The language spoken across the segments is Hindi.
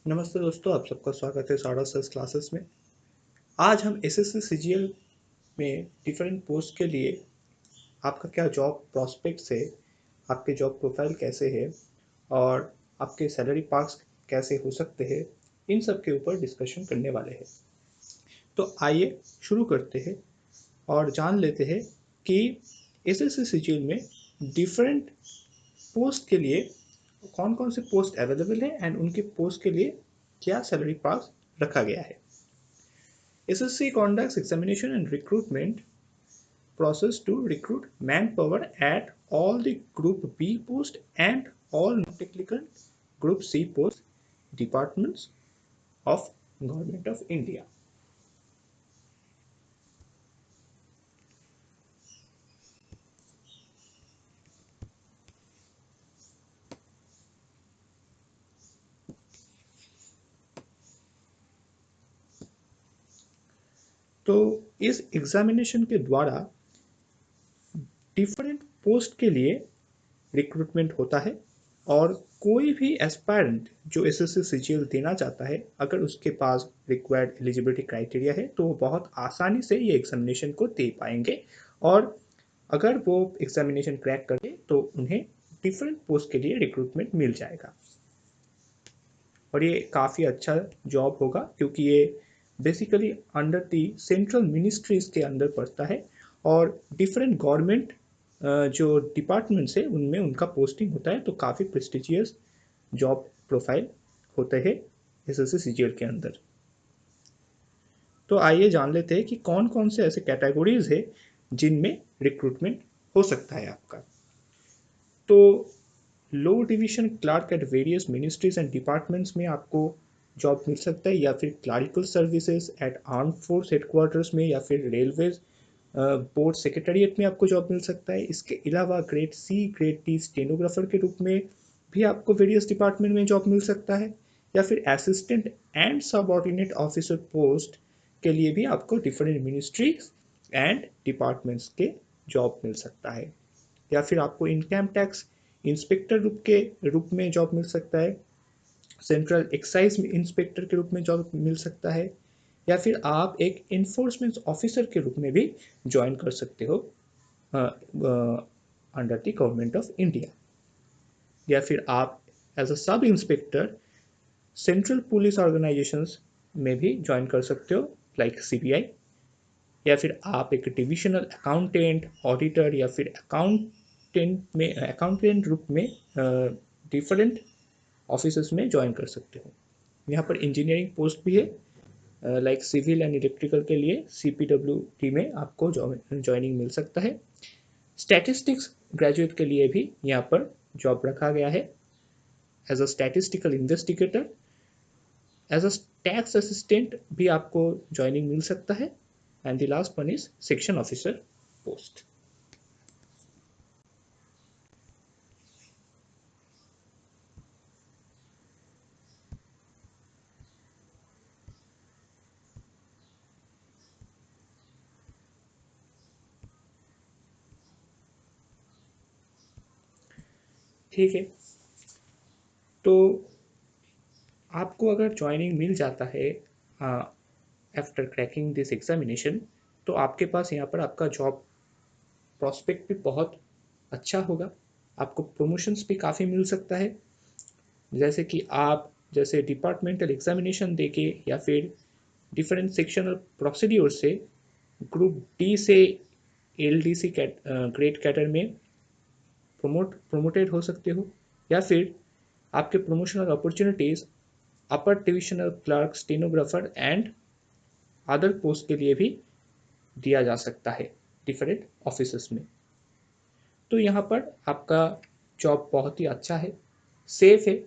नमस्ते दोस्तों, आप सबका स्वागत है सारा सर क्लासेस में। आज हम एसएससी सीजीएल में डिफरेंट पोस्ट के लिए आपका क्या जॉब प्रॉस्पेक्ट्स है, आपके जॉब प्रोफाइल कैसे है और आपके सैलरी पार्क्स कैसे हो सकते हैं, इन सब के ऊपर डिस्कशन करने वाले हैं। तो आइए शुरू करते हैं और जान लेते हैं कि एसएससी सीजीएल में डिफरेंट पोस्ट के लिए कौन कौन से पोस्ट अवेलेबल है एंड उनके पोस्ट के लिए क्या सैलरी पार्क्स रखा गया है। SSC conducts examination and recruitment process to recruit manpower at all the Group B post and all non-technical Group C post departments of Government of India. तो इस एग्जामिनेशन के द्वारा डिफरेंट पोस्ट के लिए रिक्रूटमेंट होता है और कोई भी एस्पायरेंट जो एसएससी सीजीएल देना चाहता है, अगर उसके पास रिक्वायर्ड एलिजिबिलिटी क्राइटेरिया है तो वो बहुत आसानी से ये एग्जामिनेशन को दे पाएंगे और अगर वो एग्जामिनेशन क्रैक करे तो उन्हें डिफरेंट पोस्ट के लिए रिक्रूटमेंट मिल जाएगा। और ये काफ़ी अच्छा जॉब होगा क्योंकि ये basically under the central ministries के अंदर पड़ता है और डिफरेंट गवर्नमेंट जो डिपार्टमेंट्स है उनमें उनका पोस्टिंग होता है, तो काफ़ी प्रेस्टिजियस जॉब प्रोफाइल होते हैं एसएससी सीजीएल के अंदर। तो आइए जान लेते हैं कि कौन कौन से ऐसे कैटेगरीज है जिनमें रिक्रूटमेंट हो सकता है आपका। तो low division clerk at various ministries and departments में आपको जॉब मिल सकता है, या फिर clerical services at arm force headquarters में, या फिर रेलवे बोर्ड सेक्रेटरीट में आपको जॉब मिल सकता है। इसके अलावा grade C grade D stenographer के रूप में भी आपको वेरियस डिपार्टमेंट में जॉब मिल सकता है, या फिर assistant and subordinate officer post के लिए भी आपको डिफरेंट मिनिस्ट्रीज एंड डिपार्टमेंट्स के जॉब मिल सकता है, या फिर आपको इनकम टैक्स इंस्पेक्टर रूप में जॉब मिल सकता है, सेंट्रल एक्साइज इंस्पेक्टर के रूप में जॉब मिल सकता है, या फिर आप एक इन्फोर्समेंट ऑफिसर के रूप में भी ज्वाइन कर सकते हो under the government of India, या फिर आप as a sub inspector central police organisations में भी ज्वाइन कर सकते हो लाइक सीबीआई, या फिर आप एक डिविजनल अकाउंटेंट ऑडिटर या फिर अकाउंटेंट रूप में डिफरेंट ऑफिस में ज्वाइन कर सकते हो। यहाँ पर इंजीनियरिंग पोस्ट भी है लाइक सिविल एंड इलेक्ट्रिकल के लिए CPWD में आपको ज्वाइनिंग मिल सकता है। स्टैटिस्टिक्स ग्रेजुएट के लिए भी यहाँ पर जॉब रखा गया है as a statistical investigator, as a tax assistant भी आपको ज्वाइनिंग मिल सकता है, and the last one is section officer post. ठीक है, तो आपको अगर ज्वाइनिंग मिल जाता है आफ्टर क्रैकिंग दिस एग्जामिनेशन, तो आपके पास यहाँ पर आपका जॉब प्रॉस्पेक्ट भी बहुत अच्छा होगा, आपको प्रमोशंस भी काफ़ी मिल सकता है। जैसे कि आप जैसे डिपार्टमेंटल एग्जामिनेशन देके या फिर डिफरेंट सेक्शनल प्रोसीड्योर से ग्रुप डी से LDC ग्रेड कैडर में प्रोमोटेड हो सकते हो, या फिर आपके promotional opportunities upper divisional clerk stenographer and other post के लिए भी दिया जा सकता है डिफरेंट ऑफिस में। तो यहाँ पर आपका जॉब बहुत ही अच्छा है, सेफ है,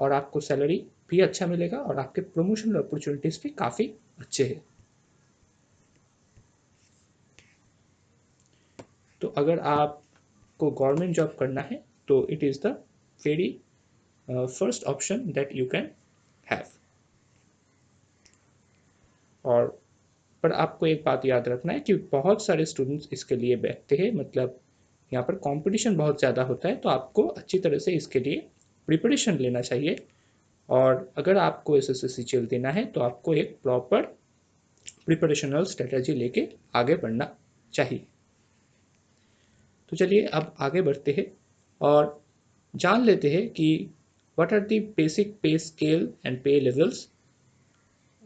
और आपको सैलरी भी अच्छा मिलेगा और आपके प्रमोशनल अपॉर्चुनिटीज भी काफ़ी अच्छे हैं। तो अगर आपको गवर्नमेंट जॉब करना है तो it is the very first option that you can have. और पर आपको एक बात याद रखना है कि बहुत सारे स्टूडेंट्स इसके लिए बैठते हैं, मतलब यहाँ पर कंपटीशन बहुत ज़्यादा होता है, तो आपको अच्छी तरह से इसके लिए प्रिपरेशन लेना चाहिए और अगर आपको एसएससी सीजीएल देना है तो आपको एक प्रॉपर प्रिपरेशनल स्ट्रेटजी लेके आगे बढ़ना चाहिए। तो चलिए अब आगे बढ़ते हैं और जान लेते हैं कि what are the basic pay scale and pay levels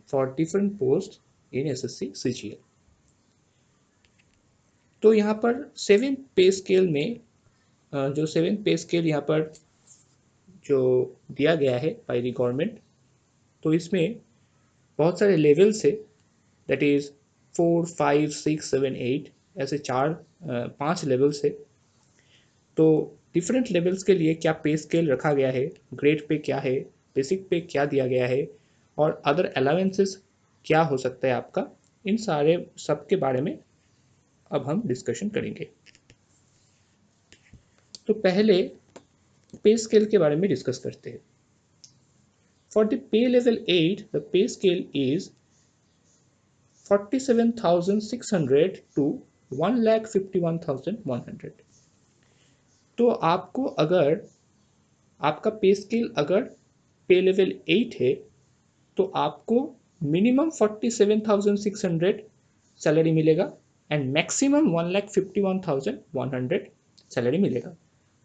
for different post in SSC CGL. तो यहाँ पर 7 पे स्केल में जो 7 पे स्केल यहाँ पर जो दिया गया है बाय द गवर्नमेंट, तो इसमें बहुत सारे लेवल्स है, दैट इज 4, 5, 6, 7, 8 ऐसे 5 लेवल्स है। तो डिफरेंट लेवल्स के लिए क्या पे स्केल रखा गया है, ग्रेड पे क्या है, बेसिक पे क्या दिया गया है और अदर अलावेंसेस क्या हो सकता है आपका, इन सारे सब के बारे में अब हम डिस्कशन करेंगे। तो पहले पे स्केल के बारे में डिस्कस करते हैं। For the pay level 8 the pay scale is 47,600 to 1,51,100। तो आपको अगर आपका पे स्केल अगर पे लेवल 8 है तो आपको मिनिमम 47,600 सैलरी मिलेगा एंड मैक्सिमम 1,51,100 सैलरी मिलेगा।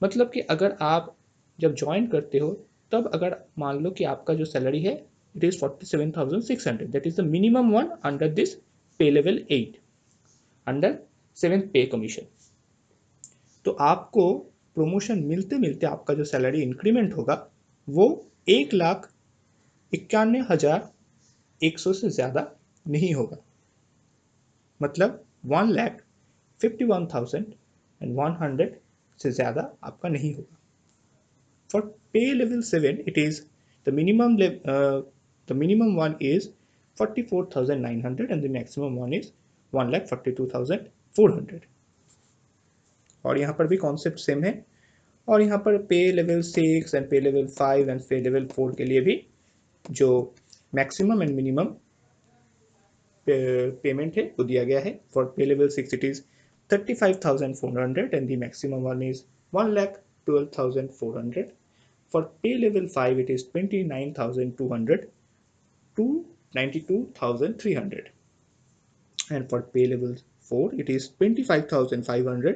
मतलब कि अगर आप जब ज्वाइन करते हो तब अगर मान लो कि आपका जो सैलरी है it is 47,600, that is the minimum one under this पे level 8 under 7th pay commission. तो आपको प्रमोशन मिलते मिलते आपका जो सैलरी इंक्रीमेंट होगा वो 1,91,100 से ज़्यादा नहीं होगा, मतलब 1,51,100 से ज़्यादा आपका नहीं होगा। फॉर पे level 7 it is the minimum one is 44,900 and the maximum one is 1,42,400। और यहाँ पर भी कॉन्सेप्ट सेम है। और यहाँ पर पे लेवल 6 एंड पे लेवल 5 एंड पे लेवल 4 के लिए भी जो मैक्सिमम एंड मिनिमम पेमेंट है वो दिया गया है। फॉर पे level 6 it is 35,400 and the maximum one is 1,12,400। For पे level 5 it is 29,200 to 92,300 and for pay level 4 it is 25,500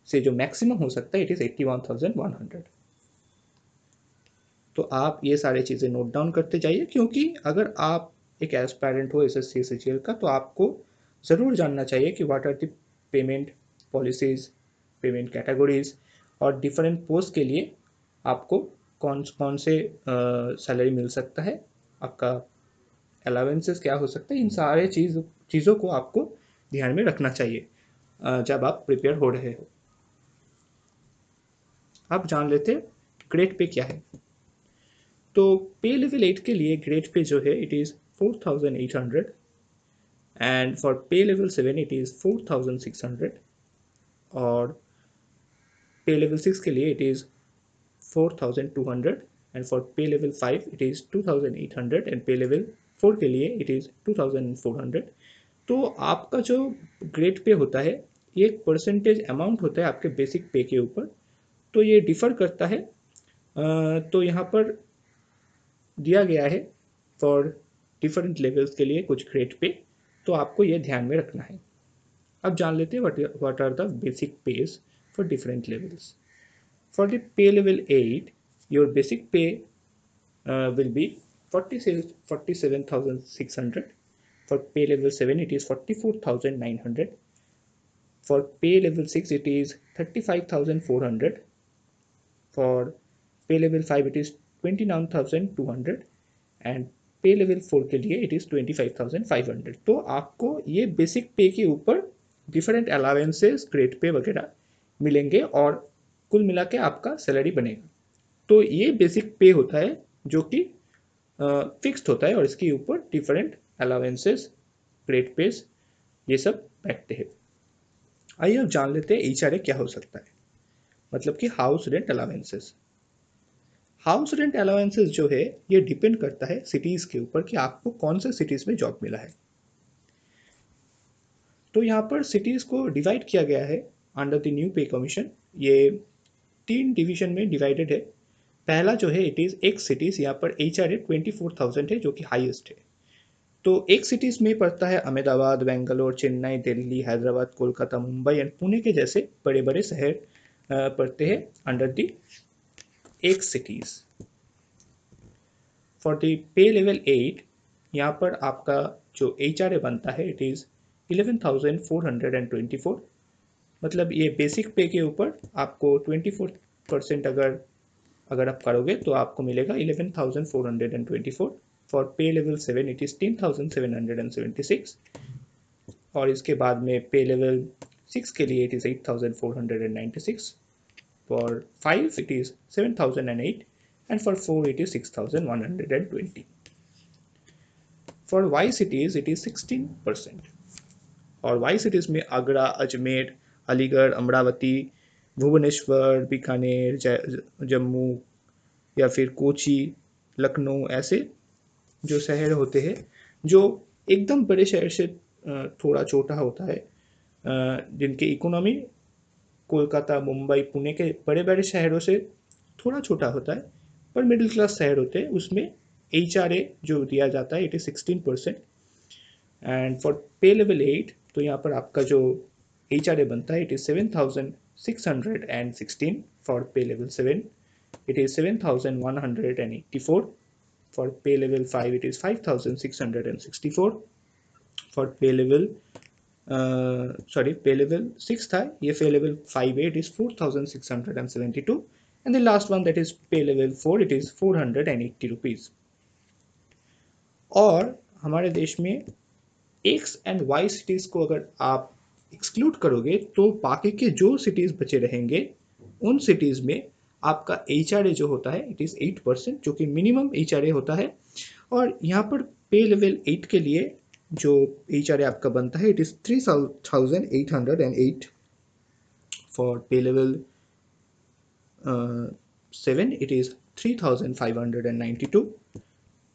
से जो मैक्सिमम हो सकता है इट इज 81,100। तो आप ये सारी चीज़ें नोट डाउन करते जाइए, क्योंकि अगर आप एक एस्पायरेंट हो एसएससी सीजीएल का तो आपको ज़रूर जानना चाहिए कि what are the payment policies, payment categories और डिफरेंट पोस्ट के लिए आपको कौन कौन से सैलरी मिल सकता है, आपका अलावेंसेस क्या हो सकता है। इन सारे चीज़ों को आपको ध्यान में रखना चाहिए जब आप प्रिपेयर हो रहे हो। आप जान लेते हैं ग्रेड पे क्या है। तो पे लेवल 8 के लिए ग्रेड पे जो है इट इज़ 4,800 एंड फॉर पे लेवल 7 इट इज़ 4,600 और पे लेवल 6 के लिए इट इज़ 4,200 एंड फॉर पे लेवल 5 इट इज़ 2,800 एंड पे लेवल 4 के लिए इट इज़ 2,400। तो आपका जो ग्रेड पे होता है ये एक परसेंटेज अमाउंट होता है आपके बेसिक पे के ऊपर, तो ये डिफ़र करता है। तो यहाँ पर दिया गया है फॉर डिफरेंट लेवल्स के लिए कुछ ग्रेड पे, तो आपको ये ध्यान में रखना है। अब जान लेते हैं what are the basic pays for different levels. For the pay level 8 your basic pay will be 47,600. For pay level 7 it is 44,900. For pay level 6 it is 35,400. For पे लेवल 5 इट इज़ 29,200 एंड पे लेवल 4 के लिए इट इज़ 25,500। तो आपको ये बेसिक पे के ऊपर डिफरेंट अलावेंसेस, ग्रेड पे वगैरह मिलेंगे और कुल मिला के आपका सैलरी बनेगा। तो ये बेसिक पे होता है जो कि फिक्स्ड होता है और इसके ऊपर डिफरेंट अलावेंसेस, ग्रेड पेज ये सब बैठते हैं। आइए अब जान लेते हैं HRA क्या हो सकता है, मतलब कि house rent allowances. House rent allowances जो है ये डिपेंड करता है सिटीज़ के ऊपर कि आपको कौन से सिटीज़ में जॉब मिला है। तो यहाँ पर सिटीज़ को डिवाइड किया गया है अंडर द न्यू पे कमीशन। ये 3 डिवीजन में डिवाइडेड है। पहला जो है इट इज़ एक्स सिटीज़, यहाँ पर HR 24,000 है जो कि हाईएस्ट है। तो एक सिटीज़ में पड़ता है अहमदाबाद, बेंगलोर, चेन्नई, दिल्ली, हैदराबाद, कोलकाता, मुंबई एंड पुणे के जैसे बड़े बड़े शहर पड़ते हैं अंडर दी एक cities. For the pay level 8 यहाँ पर आपका जो HRA बनता है इट इज़ 11,424। मतलब ये बेसिक पे के ऊपर आपको 24% अगर आप करोगे तो आपको मिलेगा 11,424। फॉर पे लेवल 7 इट इज़ 10,776। और इसके बाद में पे लेवल 6 के लिए it is 8,496। For 5 it is 7,008 and for 4 it is 6,120. For Y cities it is 16%। और Y cities में आगरा, अजमेर, अलीगढ़, अमरावती, भुवनेश्वर, बीकानेर, जम्मू या फिर कोची, लखनऊ ऐसे जो शहर होते हैं जो एकदम बड़े शहर से थोड़ा छोटा होता है, जिनकी इकोनॉमी कोलकाता, मुंबई, पुणे के बड़े बड़े शहरों से थोड़ा छोटा होता है पर मिडिल क्लास शहर होते हैं, उसमें HRA जो दिया जाता है इट इज़ 16%। एंड फॉर पे लेवल 8 तो यहाँ पर आपका जो HRA बनता है इट इज़ 7,616। फॉर पे level 7 it is 7,184। For pay level 5 it is 5,664। For pay level पे लेवल 6 था, ये पे लेवल 5 है, it is 4,672। And the last one that is pay level 4 it is 480 rupees. और हमारे देश में एक्स एंड वाई सिटीज को अगर आप एक्सक्लूड करोगे तो बाकी के जो सिटीज बचे रहेंगे उन सिटीज में आपका HRA जो होता है इट इज 8%, जो कि मिनिमम HRA होता है। और यहाँ पर पे लेवल 8 के लिए जो HRA आपका बनता है इट इज 3,808। फॉर पे level 7 it is 3,592।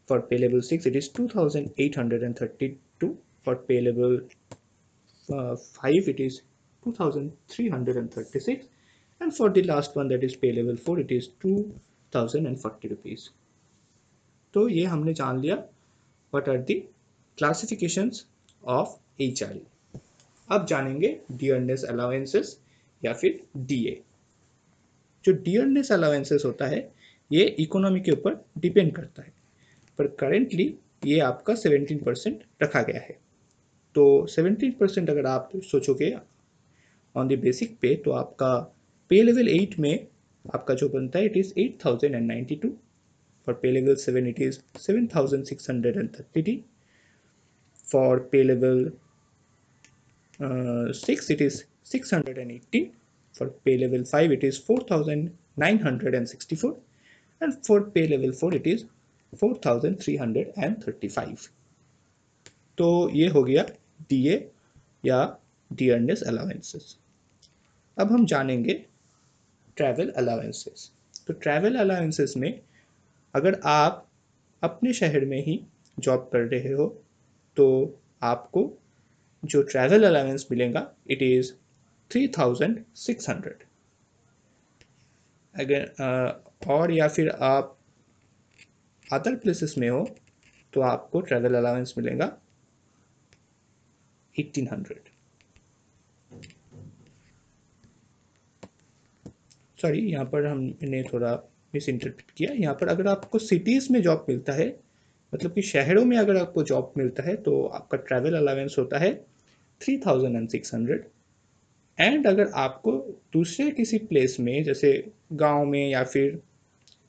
For pay level 6 it is 2,832। For pay level 5 it is 2,336। and for the last one that is pay level 4 it is 2,040 rupees। तो ये हमने जान लिया what are the classifications of HRA। अब जानेंगे डियरनेस अलाउंसेस या फिर DA। जो डियरनेस अलाउंसेस होता है ये इकोनॉमी के ऊपर डिपेंड करता है, पर करेंटली ये आपका 17% रखा गया है। तो 17% अगर आप सोचोगे ऑन द बेसिक पे तो आपका पे लेवल 8 में आपका जो बनता है इट इज़ 8,092। फॉर पे लेवल 7 इट इज़ 7,630। फॉर पे level 6 it is 618। for pay level 5 it is 4,964। and for pay level 4 it is 4,335। तो ये हो गया DA या डियरनेस अलाउंसेस। अब हम जानेंगे ट्रैवल अलाउंसेस। तो ट्रैवल अलाउंसेस में अगर आप अपने शहर में ही जॉब कर रहे हो तो आपको जो ट्रैवल अलाउंस मिलेगा इट इज़ 3,600। अगर और या फिर आप अदर प्लेसेस में हो तो आपको ट्रैवल अलाउंस मिलेगा 1,800। सॉरी, यहाँ पर हमने थोड़ा मिस इंटरप्रेट किया। यहाँ पर अगर आपको सिटीज़ में जॉब मिलता है, मतलब कि शहरों में अगर आपको जॉब मिलता है तो आपका ट्रैवल अलाउंस होता है 3,600। एंड अगर आपको दूसरे किसी प्लेस में जैसे गांव में या फिर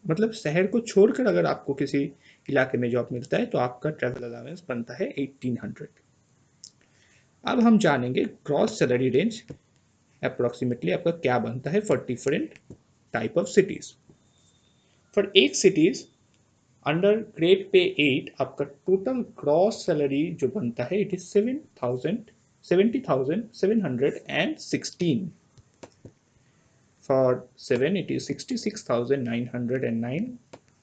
मतलब शहर को छोड़कर अगर आपको किसी इलाके में जॉब मिलता है तो आपका ट्रैवल अलाउंस बनता है 1,800। अब हम जानेंगे ग्रॉस सैलरी रेंज अप्रोक्सीमेटली आपका क्या बनता है for different type of cities. For एक सिटीज अंडर ग्रेड पे 8 आपका टोटल ग्रॉस सैलरी जो बनता है it is 70,716। For 7 it is 66,909।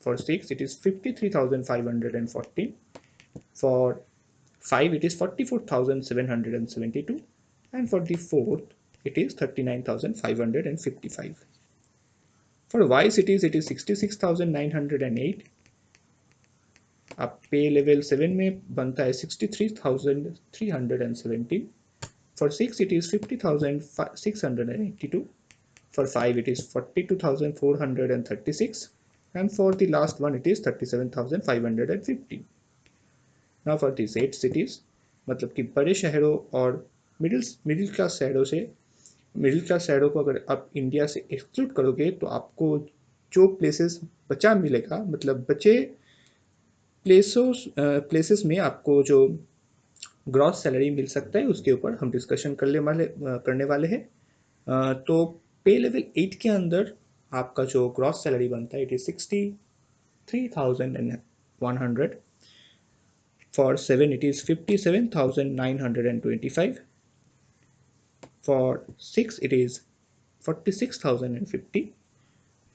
For 6 it is 53,514। For 5 it is 44,772। and for the fourth it is 39,555। For Y cities it is 66,908। अब पे लेवल 7 में बनता है 63,317। For 6 it is 50,682. For 5 it is 42,436, and for the last one it is 37,550. Now for these 8 cities, मतलब कि बड़े शहरों और मिडिल क्लास शहरों से, मिडिल क्लास शहरों को अगर आप इंडिया से एक्सक्लूड करोगे तो आपको जो प्लेसेस बचा मिलेगा, मतलब बचे प्लेसेस में आपको जो ग्रॉस सैलरी मिल सकता है उसके ऊपर हम डिस्कशन करने वाले हैं। तो पे लेवल 8 के अंदर आपका जो ग्रॉस सैलरी बनता है it is 63,100। For 7 it is 57,925. For 6 it is 46,050.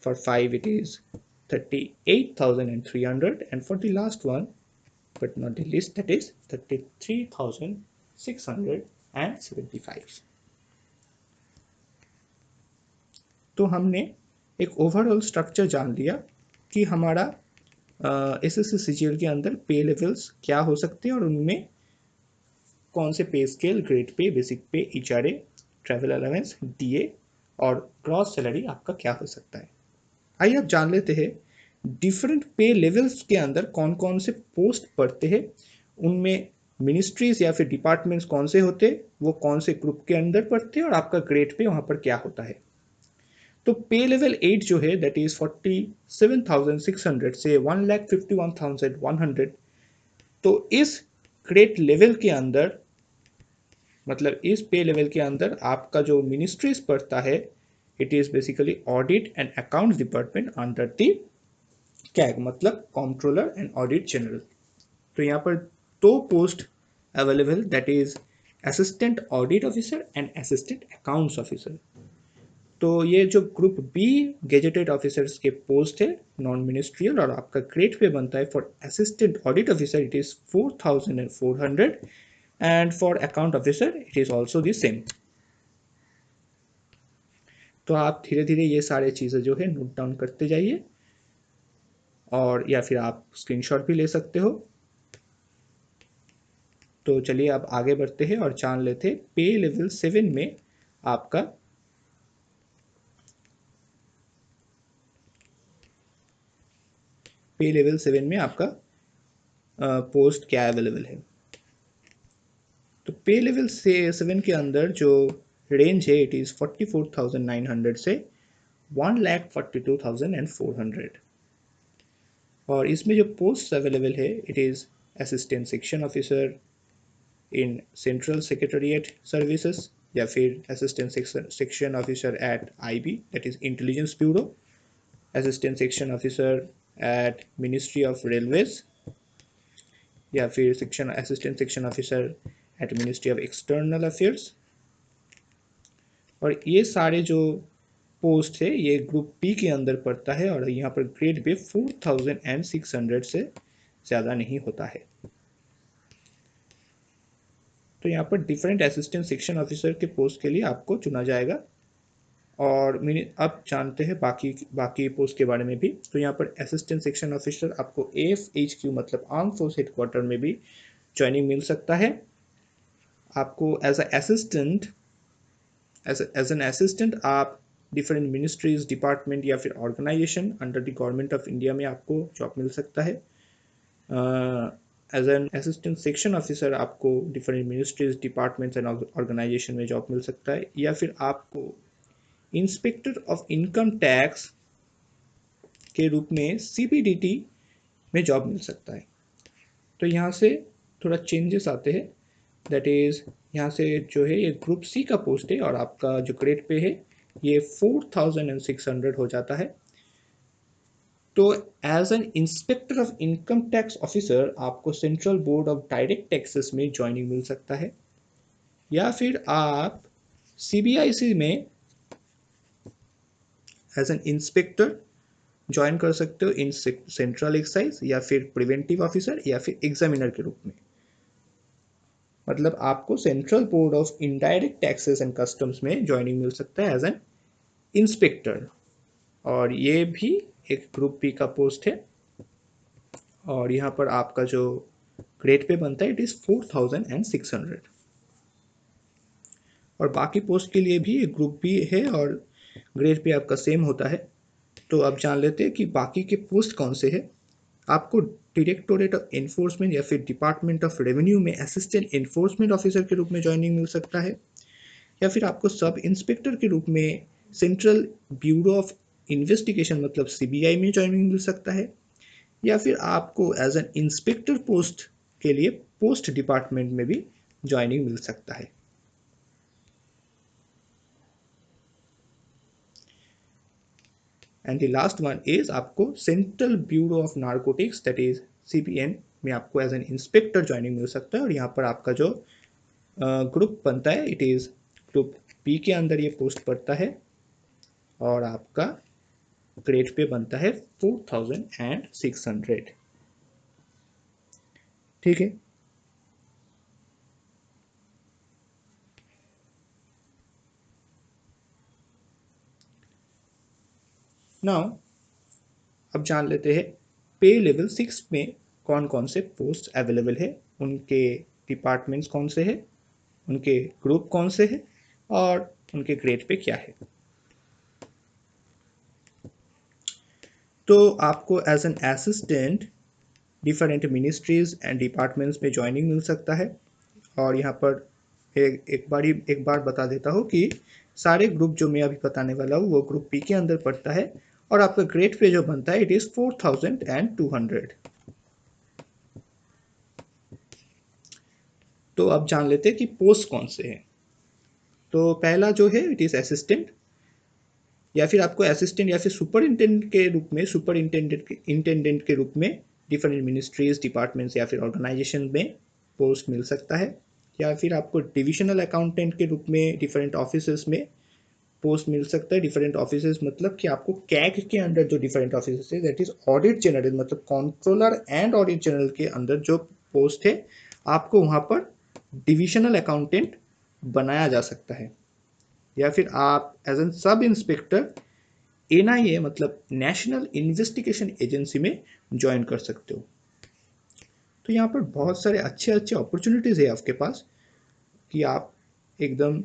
For 5 it is 38,300, and for the last one but not the least, that is 33,675. तो हमने एक ओवरऑल स्ट्रक्चर जान लिया कि हमारा एसएससी सीजीएल के अंदर पे लेवल्स क्या हो सकते हैं और उनमें कौन से पे स्केल, ग्रेड पे, बेसिक पे, एचआरए, ट्रैवल अलाउंस, डीए और ग्रॉस सैलरी आपका क्या हो सकता है। आइए आप जान लेते हैं डिफरेंट पे लेवल्स के अंदर कौन कौन से पोस्ट पड़ते हैं, उनमें मिनिस्ट्रीज या फिर डिपार्टमेंट्स कौन से होते हैं, वो कौन से ग्रुप के अंदर पड़ते हैं और आपका ग्रेड पे वहाँ पर क्या होता है। तो पे लेवल 8 जो है दैट इज 47,600 से 1,51,100। तो इस ग्रेड लेवल के अंदर, मतलब इस पे लेवल के अंदर आपका जो मिनिस्ट्रीज पड़ता है it is basically audit and accounts department under the CAG, मतलब कंट्रोलर एंड ऑडिट जनरल। तो यहाँ पर दो post available, that is assistant audit officer and assistant accounts officer. तो ये जो ग्रुप बी गेजेटेड ऑफिसर्स के पोस्ट है नॉन मिनिस्ट्रियल, और आपका ग्रेड पे बनता है for assistant audit officer it is 4,400, and for account officer it is also the same. तो आप धीरे धीरे ये सारे चीज़ें जो है नोट डाउन करते जाइए, और या फिर आप स्क्रीनशॉट भी ले सकते हो। तो चलिए अब आगे बढ़ते हैं और जान लेते हैं पे लेवल 7 में आपका पे लेवल 7 में आपका पोस्ट क्या अवेलेबल है। तो पे लेवल से 7 के अंदर जो रेंज है इट इज़ 44,900 से 1,42,400, और इसमें जो पोस्ट अवेलेबल है it is assistant section officer in central secretariat services, या फिर assistant section officer eight IB that is intelligence bureau, assistant section officer eight ministry of railways, या फिर assistant section officer eight ministry of external affairs. और ये सारे जो पोस्ट है ये ग्रुप बी के अंदर पड़ता है, और यहाँ पर ग्रेड पे 4,600 से ज़्यादा नहीं होता है। तो यहाँ पर डिफरेंट असिस्टेंट सेक्शन ऑफिसर के पोस्ट के लिए आपको चुना जाएगा। और अब जानते हैं बाकी पोस्ट के बारे में भी। तो यहाँ पर असिस्टेंट सेक्शन ऑफिसर आपको AFHQ मतलब आर्म फोर्स हेडक्वार्टर में भी ज्वाइनिंग मिल सकता है। आपको एज एन असिस्टेंट आप डिफरेंट मिनिस्ट्रीज, डिपार्टमेंट या फिर organisation under the government of India में आपको जॉब मिल सकता है। As an assistant section officer आपको different ministries, departments and organisation में जॉब मिल सकता है, या फिर आपको इंस्पेक्टर ऑफ इनकम टैक्स के रूप में CBDT में जॉब मिल सकता है। तो यहाँ से थोड़ा चेंजेस आते हैं, दैट इज़ यहाँ से जो है ये ग्रुप सी का पोस्ट है और आपका जो ग्रेड पे है ये 4,600 हो जाता है। तो as an inspector of income tax officer आपको central board of direct taxes में ज्वाइनिंग मिल सकता है, या फिर आप CBIC में एज एन इंस्पेक्टर ज्वाइन कर सकते हो इन सेंट्रल एक्साइज, या फिर प्रिवेंटिव ऑफिसर, या फिर एग्जामिनर के रूप में। मतलब आपको central board of indirect taxes and customs में ज्वाइनिंग मिल सकता है एज एन इंस्पेक्टर और ये भी एक ग्रुप बी का पोस्ट है। और यहाँ पर आपका जो ग्रेड पे बनता है इट इज़ 4600। और बाकी पोस्ट के लिए भी एक ग्रुप बी है और ग्रेड पे आपका सेम होता है। तो अब जान लेते हैं कि बाकी के पोस्ट कौन से हैं। आपको डायरेक्टोरेट ऑफ एनफोर्समेंट या फिर डिपार्टमेंट ऑफ रेवेन्यू में असिस्टेंट एनफोर्समेंट ऑफिसर के रूप में ज्वाइनिंग मिल सकता है, या फिर आपको सब इंस्पेक्टर के रूप में सेंट्रल ब्यूरो ऑफ इन्वेस्टिगेशन मतलब सीबीआई में ज्वाइनिंग मिल सकता है, या फिर आपको एज एन इंस्पेक्टर पोस्ट के लिए पोस्ट डिपार्टमेंट में भी ज्वाइनिंग मिल सकता है। And the last one is आपको central bureau of narcotics that is CBN में आपको एज एन इंस्पेक्टर ज्वाइनिंग मिल सकता है। और यहाँ पर आपका जो ग्रुप बनता है इट इज़ ग्रुप बी के अंदर ये पोस्ट पड़ता है और आपका ग्रेड पे बनता है 4600। ठीक है। नाउ अब जान लेते हैं पे लेवल 6 में कौन कौन से पोस्ट अवेलेबल है, उनके डिपार्टमेंट्स कौन से हैं, उनके ग्रुप कौन से हैं और उनके ग्रेड पे क्या है। तो आपको as an assistant different ministries and departments में ज्वाइनिंग मिल सकता है। और यहाँ पर एक बार बता देता हूँ कि सारे ग्रुप जो मैं अभी बताने वाला हूँ वो ग्रुप बी के अंदर पड़ता है और आपका ग्रेड पे जो बनता है इट इज़ 4200। तो अब जान लेते हैं कि पोस्ट कौन से हैं। तो पहला जो है इट इज़ असिस्टेंट, या फिर आपको असिस्टेंट या फिर सुपर इंटेंडेंट के रूप में डिफरेंट मिनिस्ट्रीज डिपार्टमेंट्स या फिर ऑर्गेनाइजेशन में पोस्ट मिल सकता है, या फिर आपको डिविजनल अकाउंटेंट के रूप में डिफरेंट ऑफिस में पोस्ट मिल सकता है। डिफरेंट ऑफिस मतलब कि आपको कैग के अंदर जो डिफरेंट ऑफिस है दैट इज ऑडिट जनरल मतलब कंट्रोलर एंड ऑडिट जनरल के अंदर जो पोस्ट है आपको वहाँ पर डिविजनल अकाउंटेंट बनाया जा सकता है, या फिर आप as an sub inspector NIA मतलब नेशनल इन्वेस्टिगेशन एजेंसी में ज्वाइन कर सकते हो। तो यहाँ पर बहुत सारे अच्छे अच्छे अपॉर्चुनिटीज़ है आपके पास कि आप एकदम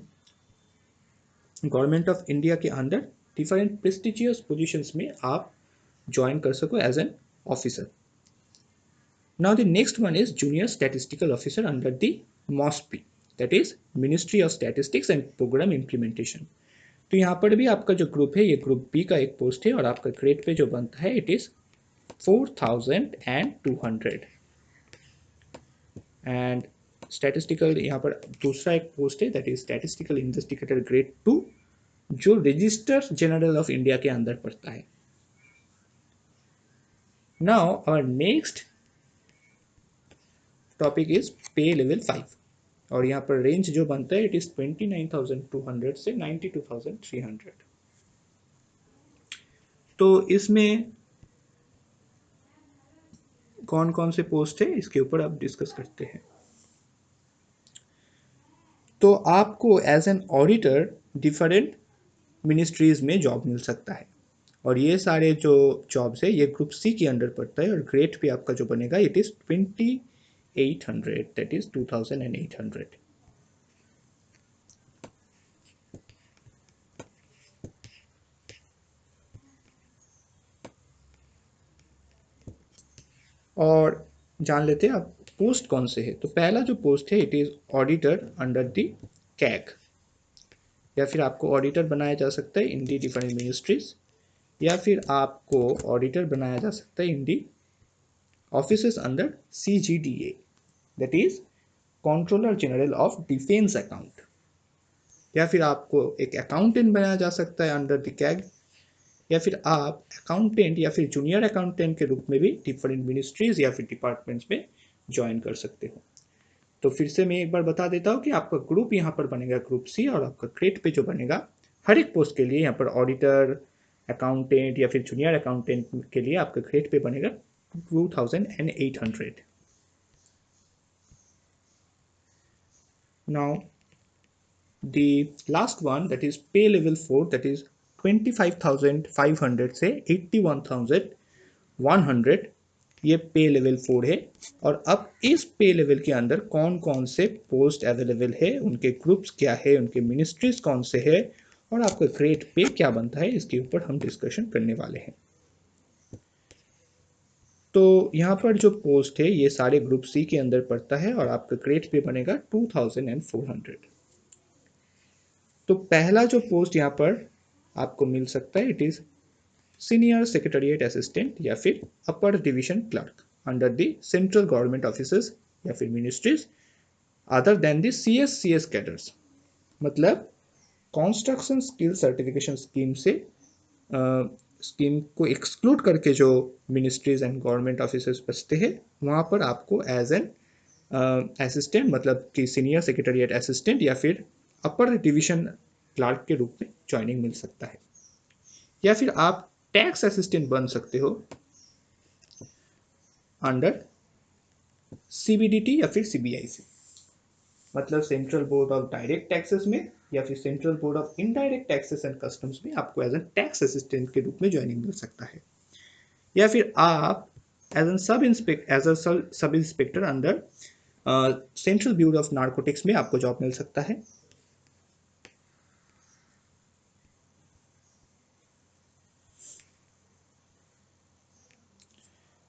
गवर्नमेंट ऑफ इंडिया के अंदर डिफरेंट प्रेस्टिजियस पोजीशंस में आप ज्वाइन कर सको as an officer. Now the next one is junior statistical officer under the MoSPI that is ministry of statistics and programme implementation. तो यहाँ पर भी आपका जो ग्रुप है ये ग्रुप बी का एक पोस्ट है और आपका ग्रेड पे जो बनता है इट इज 4200। एंड स्टैटिस्टिकल यहाँ पर दूसरा एक पोस्ट है that is statistical investigator grade 2 जो रजिस्टर जनरल ऑफ इंडिया के अंदर पड़ता है। Now our next topic is pay level 5 और यहाँ पर रेंज जो बनता है इट इज 29,200 से 92,300। तो इसमें कौन कौन से पोस्ट है इसके ऊपर अब डिस्कस करते हैं। तो आपको as an auditor different ministries में जॉब मिल सकता है और ये सारे जो जॉब्स है ये ग्रुप सी के अंडर पड़ता है और ग्रेड पे आपका जो बनेगा इट इज 2800 दैट इज 2800। और जान लेते हैं अब पोस्ट कौन से है। तो पहला जो पोस्ट है it is auditor under the CAG, या फिर आपको ऑडिटर बनाया जा सकता है इन दी डिफरेंट मिनिस्ट्रीज, या फिर आपको ऑडिटर बनाया जा सकता है in the office under CGDA that is controller general of defence account, या फिर आपको एक अकाउंटेंट बनाया जा सकता है अंडर द कैग, या फिर आप अकाउंटेंट या फिर जूनियर अकाउंटेंट के रूप में भी डिफरेंट मिनिस्ट्रीज या फिर डिपार्टमेंट्स में ज्वाइन कर सकते हो। तो फिर से मैं एक बार बता देता हूँ कि आपका ग्रुप यहाँ पर बनेगा ग्रुप सी और आपका ग्रेड पे जो बनेगा हर एक पोस्ट के लिए यहाँ पर ऑडिटर अकाउंटेंट या फिर जूनियर अकाउंटेंट के लिए आपका ग्रेड पे बनेगा 2800। Now the last one that is pay level 4 that is 25,500 से 81,100 ये पे लेवल 4 है। और अब इस पे लेवल के अंदर कौन कौन से पोस्ट अवेलेबल है, उनके ग्रुप्स क्या है, उनके मिनिस्ट्रीज कौन से है और आपका ग्रेड पे क्या बनता है, इसके ऊपर हम डिस्कशन करने वाले हैं। तो यहाँ पर जो पोस्ट है ये सारे ग्रुप सी के अंदर पड़ता है और आपका ग्रेड पे बनेगा 2400। तो पहला जो पोस्ट यहाँ पर आपको मिल सकता है, it is senior secretariat assistant या फिर upper division clerk under the central government offices या फिर ministries other than the CSCS cadres. मतलब कंस्ट्रक्शन स्किल सर्टिफिकेशन स्कीम से स्कीम को एक्सक्लूड करके जो मिनिस्ट्रीज एंड गवर्नमेंट ऑफिसेज बचते हैं वहाँ पर आपको एज एन असिस्टेंट मतलब कि सीनियर सेक्रेटरिएट असिस्टेंट या फिर अपर डिवीजन क्लर्क के रूप में ज्वाइनिंग मिल सकता है। या फिर आप टैक्स असिस्टेंट बन सकते हो अंडर CBDT या फिर CBIC, मतलब central board of direct taxes में या फिर central board of indirect taxes and customs में आपको एज एन टैक्स असिस्टेंट के रूप में ज्वाइनिंग मिल सकता है। या फिर आप as an sub inspector under central bureau of narcotics में आपको जॉब मिल सकता है।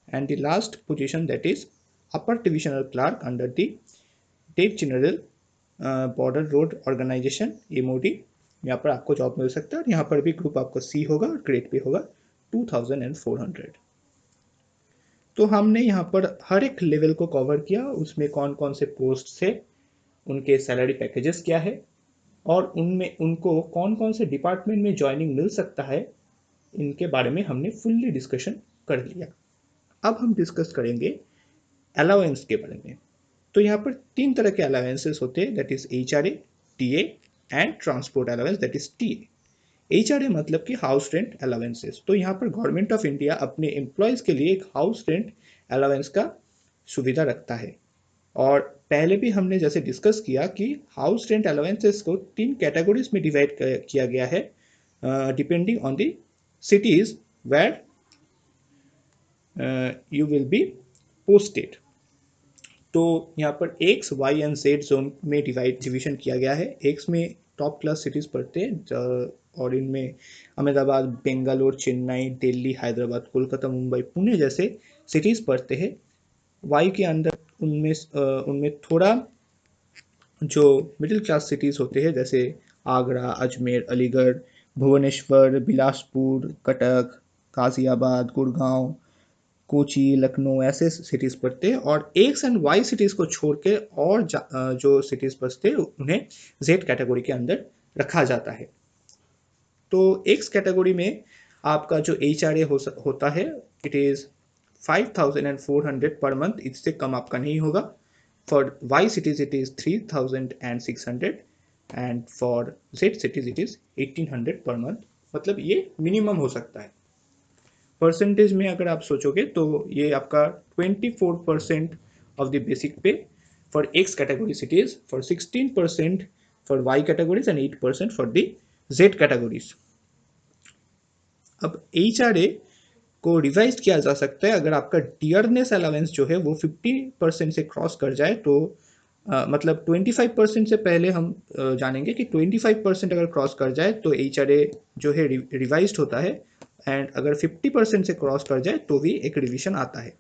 And the last position, that is upper divisional clerk under the Directorate General border road organisation MOD, यहाँ पर आपको जॉब मिल सकता है और यहाँ पर भी ग्रुप आपको C होगा और ग्रेड पे होगा 2400। तो हमने यहाँ पर हर एक लेवल को कवर किया, उसमें कौन कौन से पोस्ट है, उनके सैलरी पैकेजेस क्या है और उनमें उनको कौन कौन से डिपार्टमेंट में ज्वाइनिंग मिल सकता है, इनके बारे में हमने फुल्ली डिस्कशन कर लिया। अब हम डिस्कस करेंगे अलाउंस के बारे में। तो यहाँ पर 3 तरह के अलाउंसेस होते हैं, that is HRA, TA and transport allowance, that is TA। HRA मतलब कि हाउस रेंट अलाउंसेस। तो यहाँ पर गवर्नमेंट ऑफ इंडिया अपने एम्प्लॉयज के लिए एक हाउस रेंट अलाउंस का सुविधा रखता है। और पहले भी हमने जैसे डिस्कस किया कि हाउस रेंट अलाउंसेस को 3 कैटेगरीज में डिवाइड किया गया है depending on the cities where you will be posted। तो यहाँ पर X, Y and Z zone में डिवीजन किया गया है। X में टॉप क्लास सिटीज पड़ते हैं और इनमें अहमदाबाद, बेंगलोर, चेन्नई, दिल्ली, हैदराबाद, कोलकाता, मुंबई, पुणे जैसे सिटीज पड़ते हैं। Y के अंदर उनमें थोड़ा जो मिडिल क्लास सिटीज होते हैं जैसे आगरा, अजमेर, अलीगढ़, भुवनेश्वर, बिलासपुर, कटक, गाजियाबाद, गुड़गांव, कोची, लखनऊ ऐसे सिटीज पड़ते हैं। और एक्स एंड वाई सिटीज को छोड़ के और जो सिटीज बचते हैं उन्हें जेड कैटेगरी के अंदर रखा जाता है। तो एक्स कैटेगरी में आपका जो HRA होता है इट इज 5,400 पर मंथ, इससे कम आपका नहीं होगा। For Y cities it is 3,600 and for Z cities it is 1,800 पर मंथ। मतलब ये मिनिमम हो सकता है। परसेंटेज में अगर आप सोचोगे तो ये आपका 24% of the basic pay for X category cities, for 16% for Y categories and 8% for the Z categories. अब HRA को रिवाइज किया जा सकता है अगर आपका डियरनेस अलाउंस जो है वो 50% से क्रॉस कर जाए तो मतलब 25% से पहले हम जानेंगे कि 25% अगर क्रॉस कर जाए तो HRA जो है रिवाइज्ड होता है एंड अगर 50% से क्रॉस कर जाए तो भी एक रिवीजन आता है।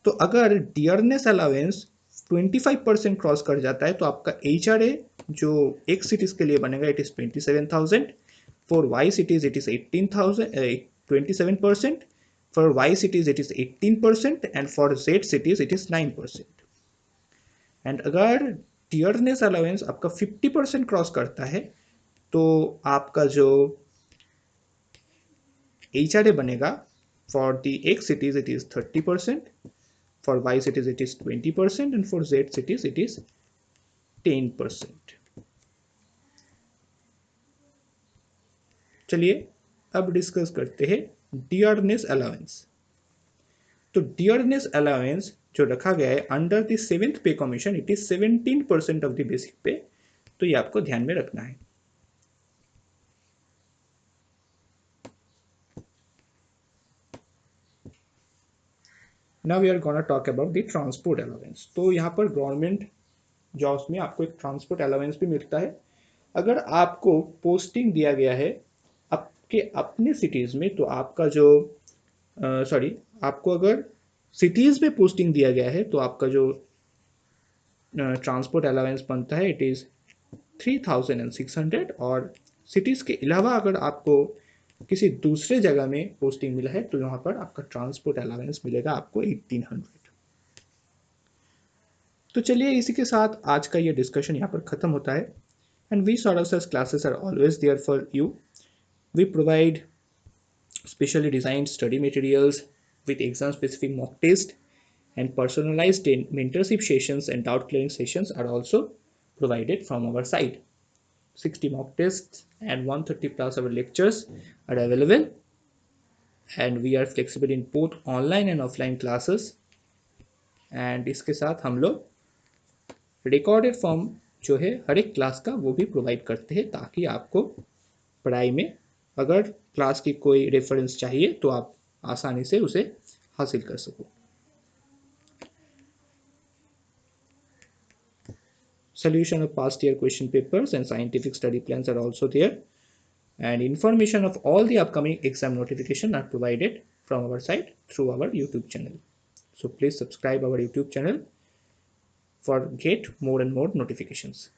तो अगर डियरनेस अलाउंस 25% क्रॉस कर जाता है तो आपका HRA जो एक सिटीज के लिए बनेगा it is 27,000, for Y cities it is 27%, for Y cities it is 18% and for Z cities it is 9%। And अगर डियरनेस अलाउंस आपका 50% क्रॉस करता है तो आपका जो HRA बनेगा for the X cities it is 30%, for Y cities it is 20% and for Z cities it is 10%। चलिए अब डिस्कस करते हैं डियरनेस अलाउंस। तो डियरनेस अलाउंस जो रखा गया है under the 7th pay commission it is 17% of the basic pay. तो ये आपको ध्यान में रखना है। Now we are gonna talk about the transport allowance. तो यहाँ पर गवर्नमेंट जॉब्स में आपको एक ट्रांसपोर्ट अलाउंस भी मिलता है। अगर आपको पोस्टिंग दिया गया है आपके अपने सिटीज़ में, तो आपका जो सॉरी आपको अगर सिटीज़ में पोस्टिंग दिया गया है तो आपका जो ट्रांसपोर्ट अलाउंस बनता है इट इज़ 3600। और सिटीज़ के अलावा अगर आपको किसी दूसरे जगह में पोस्टिंग मिला है तो यहाँ पर आपका ट्रांसपोर्ट अलाउंस मिलेगा आपको 1800। तो चलिए इसी के साथ आज का ये डिस्कशन यहाँ पर ख़त्म होता है। And we sorders classes are always there for you. We provide specially designed study materials with exam specific mock test, and personalized mentorship sessions and doubt clearing sessions are also provided from our side. 60 mock tests and 130 plus our lectures are available, and we are flexible in both online and offline classes. and इसके साथ हम लोग रिकॉर्डेड फॉर्म जो है हर एक क्लास का वो भी प्रोवाइड करते हैं, ताकि आपको पढ़ाई में अगर क्लास की कोई रेफरेंस चाहिए तो आप आसानी से उसे हासिल कर सको। Solution of past year question papers and scientific study plans are also there, and information of all the upcoming exam notification are provided from our side through our YouTube channel. So please subscribe our YouTube channel for get more and more notifications.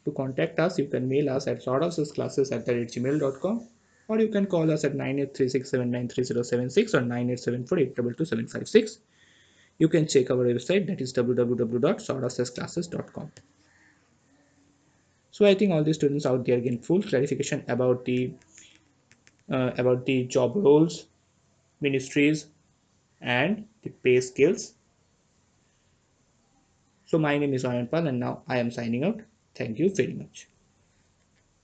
To contact us, you can mail us at sortofsclasses@gmail.com, or you can call us at 9836793076 or 9874822756. You can check our website, that is www.sortofsclasses.com. So I think all the students out there gain full clarification about the job roles, ministries, and the pay scales. So my name is Ayan Pal, and now I am signing out. Thank you very much.